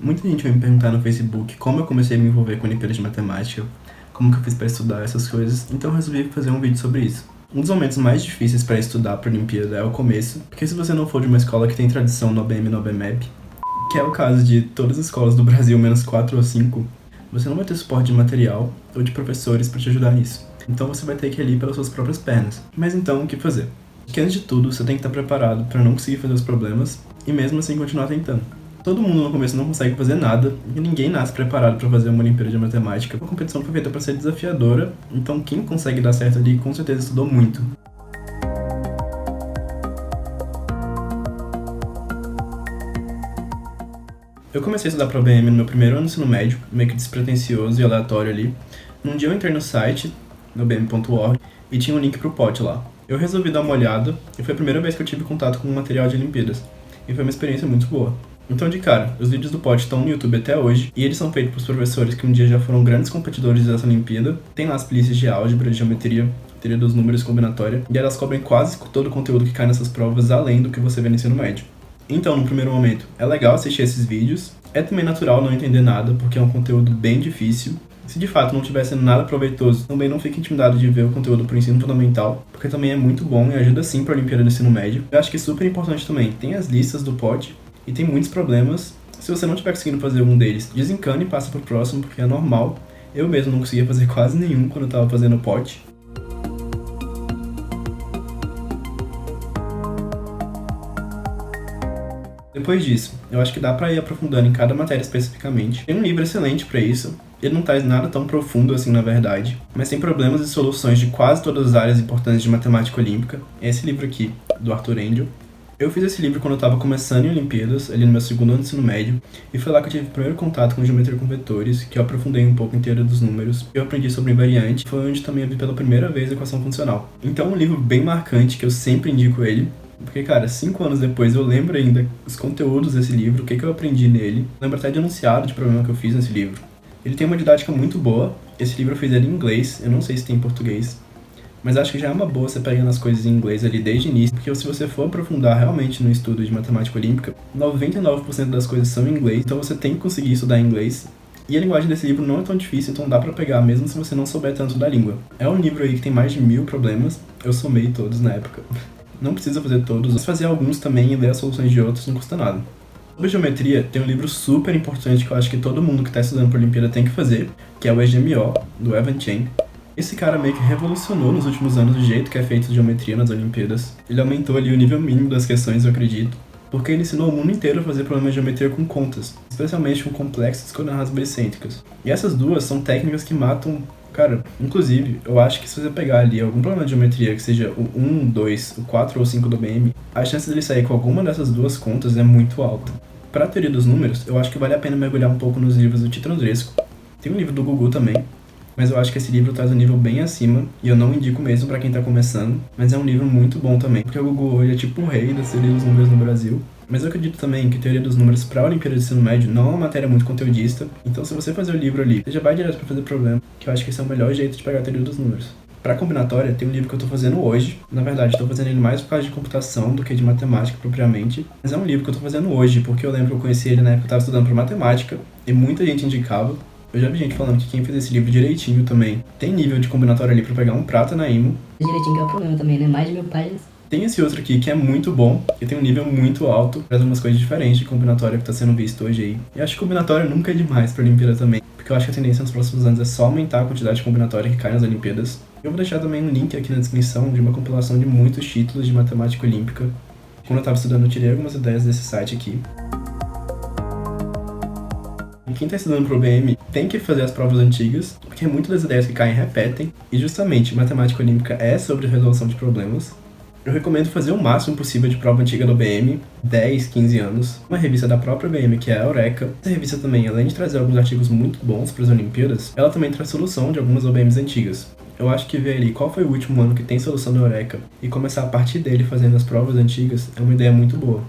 Muita gente vai me perguntar no Facebook como eu comecei a me envolver com Olimpíadas de Matemática, como que eu fiz para estudar essas coisas, então eu resolvi fazer um vídeo sobre isso. Um dos momentos mais difíceis para estudar para a Olimpíada é o começo, porque se você não for de uma escola que tem tradição no OBM e no OBMEP, que é o caso de todas as escolas do Brasil, menos 4 ou 5, você não vai ter suporte de material ou de professores para te ajudar nisso. Então você vai ter que ir ali pelas suas próprias pernas. Mas então, o que fazer? Porque antes de tudo, você tem que estar preparado para não conseguir fazer os problemas e mesmo assim continuar tentando. Todo mundo no começo não consegue fazer nada e ninguém nasce preparado para fazer uma Olimpíada de Matemática. A competição foi feita para ser desafiadora, então quem consegue dar certo ali com certeza estudou muito. Eu comecei a estudar para o OBM no meu primeiro ano do ensino médio, meio que despretensioso e aleatório ali. Um dia eu entrei no site, no obm.org, e tinha um link pro POT lá. Eu resolvi dar uma olhada, e foi a primeira vez que eu tive contato com um material de Olimpíadas. E foi uma experiência muito boa. Então, de cara, os vídeos do POT estão no YouTube até hoje, e eles são feitos por professores que um dia já foram grandes competidores dessa Olimpíada. Tem lá as playlist de álgebra, de geometria, teoria dos números combinatória, e elas cobrem quase todo o conteúdo que cai nessas provas, além do que você vê no ensino médio. Então, no primeiro momento, é legal assistir esses vídeos. É também natural não entender nada, porque é um conteúdo bem difícil. Se de fato não estiver sendo nada proveitoso, também não fique intimidado de ver o conteúdo pro ensino fundamental, porque também é muito bom e ajuda sim para a Olimpíada do ensino médio. Eu acho que é super importante também, tem as listas do POT e tem muitos problemas. Se você não estiver conseguindo fazer um deles, desencane e passa pro próximo, porque é normal. Eu mesmo não conseguia fazer quase nenhum quando eu estava fazendo o POT. Depois disso, eu acho que dá pra ir aprofundando em cada matéria especificamente. Tem um livro excelente pra isso. Ele não traz nada tão profundo assim na verdade, mas tem problemas e soluções de quase todas as áreas importantes de matemática olímpica. É esse livro aqui, do Arthur Angel. Eu fiz esse livro quando eu tava começando em Olimpíadas, ali no meu segundo ano de ensino médio, e foi lá que eu tive o primeiro contato com geometria com vetores, que eu aprofundei um pouco em teoria dos números. Eu aprendi sobre invariante, foi onde também eu vi pela primeira vez a equação funcional. Então é um livro bem marcante, que eu sempre indico ele. Porque, cara, 5 anos depois eu lembro ainda os conteúdos desse livro, o que eu aprendi nele. Lembro até de enunciado de problema que eu fiz nesse livro. Ele tem uma didática muito boa. Esse livro eu fiz ele em inglês, eu não sei se tem em português. Mas acho que já é uma boa você pegando as coisas em inglês ali desde o início. Porque se você for aprofundar realmente no estudo de matemática olímpica, 99% das coisas são em inglês. Então você tem que conseguir estudar em inglês. E a linguagem desse livro não é tão difícil, então dá pra pegar mesmo se você não souber tanto da língua. É um livro aí que tem mais de 1000 problemas. Eu somei todos na época. Não precisa fazer todos, mas fazer alguns também e ler as soluções de outros não custa nada. Sobre geometria, tem um livro super importante que eu acho que todo mundo que está estudando para a Olimpíada tem que fazer, que é o EGMO, do Evan Chen. Esse cara meio que revolucionou nos últimos anos o jeito que é feito geometria nas Olimpíadas. Ele aumentou ali o nível mínimo das questões, eu acredito, porque ele ensinou o mundo inteiro a fazer problemas de geometria com contas, especialmente com complexos coordenadas bicêntricas. E essas duas são técnicas que matam. Cara, inclusive, eu acho que se você pegar ali algum problema de geometria, que seja o 1, 2, o 4 ou 5 do OBM, a chance dele sair com alguma dessas duas contas é muito alta. Para a teoria dos números, eu acho que vale a pena mergulhar um pouco nos livros do Tito Andresco. Tem um livro do Gugu também, mas eu acho que esse livro traz um nível bem acima, e eu não indico mesmo para quem tá começando, mas é um livro muito bom também, porque o Gugu hoje é tipo o rei da teoria dos números no Brasil. Mas eu acredito também que teoria dos números para a Olimpíada de Ensino Médio não é uma matéria muito conteudista, então se você fazer o livro ali, você já vai direto para fazer problema, que eu acho que esse é o melhor jeito de pegar a teoria dos números. Para combinatória, tem um livro que eu tô fazendo hoje. Na verdade, estou fazendo ele mais por causa de computação do que de matemática propriamente. Mas é um livro que eu tô fazendo hoje, porque eu lembro que eu conheci ele na época que eu tava estudando para matemática, e muita gente indicava. Eu já vi gente falando que quem fez esse livro direitinho também tem nível de combinatória ali para pegar um prata na IMO. Direitinho que é o problema também, né? Mais de 1000 páginas. Tem esse outro aqui que é muito bom, que tem um nível muito alto, traz umas coisas diferentes de combinatória que tá sendo visto hoje aí. E acho que combinatória nunca é demais pra Olimpíada também, porque eu acho que a tendência nos próximos anos é só aumentar a quantidade de combinatória que cai nas Olimpíadas. Eu vou deixar também um link aqui na descrição de uma compilação de muitos títulos de matemática olímpica. Quando eu tava estudando, eu tirei algumas ideias desse site aqui. E quem tá estudando pro OBM tem que fazer as provas antigas, porque muitas das ideias que caem repetem, e justamente matemática olímpica é sobre resolução de problemas. Eu recomendo fazer o máximo possível de prova antiga do OBM, 10, 15 anos. Uma revista da própria OBM, que é a Eureka. Essa revista também, além de trazer alguns artigos muito bons para as Olimpíadas, ela também traz solução de algumas OBMs antigas. Eu acho que ver ali qual foi o último ano que tem solução da Eureka e começar a partir dele fazendo as provas antigas é uma ideia muito boa.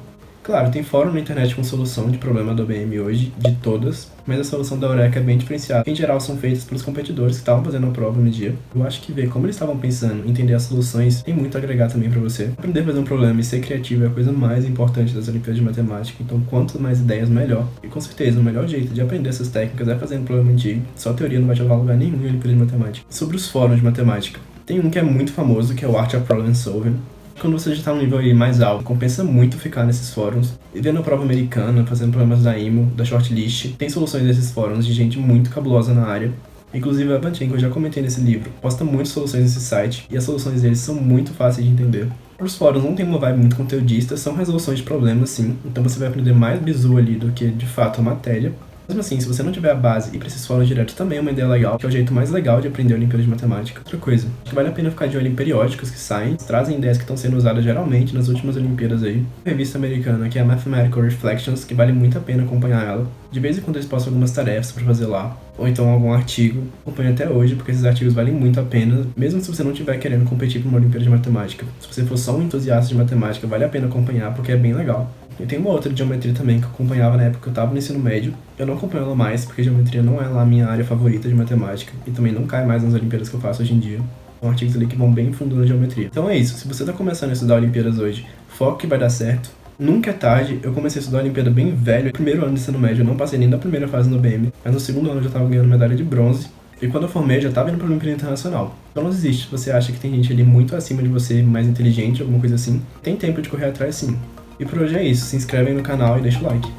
Claro, tem fórum na internet com solução de problema do OBM hoje, de todas, mas a solução da Eureka é bem diferenciada, que em geral são feitas pelos competidores que estavam fazendo a prova no dia. Eu acho que ver como eles estavam pensando, entender as soluções, tem muito a agregar também pra você. Aprender a fazer um problema e ser criativo é a coisa mais importante das Olimpíadas de Matemática, então quanto mais ideias, melhor. E com certeza, o melhor jeito de aprender essas técnicas é fazendo um problema antigo, só a teoria não vai te levar a lugar nenhum em Olimpíada de Matemática. Sobre os fóruns de matemática, tem um que é muito famoso, que é o Art of Problem Solving. Quando você já está num nível aí mais alto, compensa muito ficar nesses fóruns e vendo a prova americana, fazendo problemas da IMO, da shortlist. Tem soluções desses fóruns de gente muito cabulosa na área. Inclusive a Banting, que eu já comentei nesse livro, posta muitas soluções nesse site e as soluções deles são muito fáceis de entender. Os fóruns não tem uma vibe muito conteudista, são resoluções de problemas sim, então você vai aprender mais bizu ali do que de fato a matéria. Mesmo assim, se você não tiver a base e para esses fóruns diretos também é uma ideia legal, que é o jeito mais legal de aprender a Olimpíada de Matemática. Outra coisa, acho que vale a pena ficar de olho em periódicos que saem, trazem ideias que estão sendo usadas geralmente nas últimas Olimpíadas aí. Uma revista americana que é a Mathematical Reflections, que vale muito a pena acompanhar ela. De vez em quando eles postam algumas tarefas para fazer lá, ou então algum artigo. Acompanhe até hoje, porque esses artigos valem muito a pena, mesmo se você não estiver querendo competir para uma Olimpíada de Matemática. Se você for só um entusiasta de matemática, vale a pena acompanhar, porque é bem legal. E tem uma outra de geometria também que eu acompanhava na época que eu tava no ensino médio. Eu não acompanho ela mais, porque geometria não é lá a minha área favorita de matemática, e também não cai mais nas Olimpíadas que eu faço hoje em dia. São artigos ali que vão bem fundo na geometria. Então é isso, se você tá começando a estudar Olimpíadas hoje, foco que vai dar certo. Nunca é tarde, eu comecei a estudar a Olimpíada bem velho. No primeiro ano de ensino médio eu não passei nem da primeira fase no OBM, mas no segundo ano eu já tava ganhando medalha de bronze. E quando eu formei, eu já tava indo pra Olimpíada Internacional. Então não desiste, se você acha que tem gente ali muito acima de você, mais inteligente, alguma coisa assim, tem tempo de correr atrás sim. E por hoje é isso, se inscreve aí no canal e deixa o like.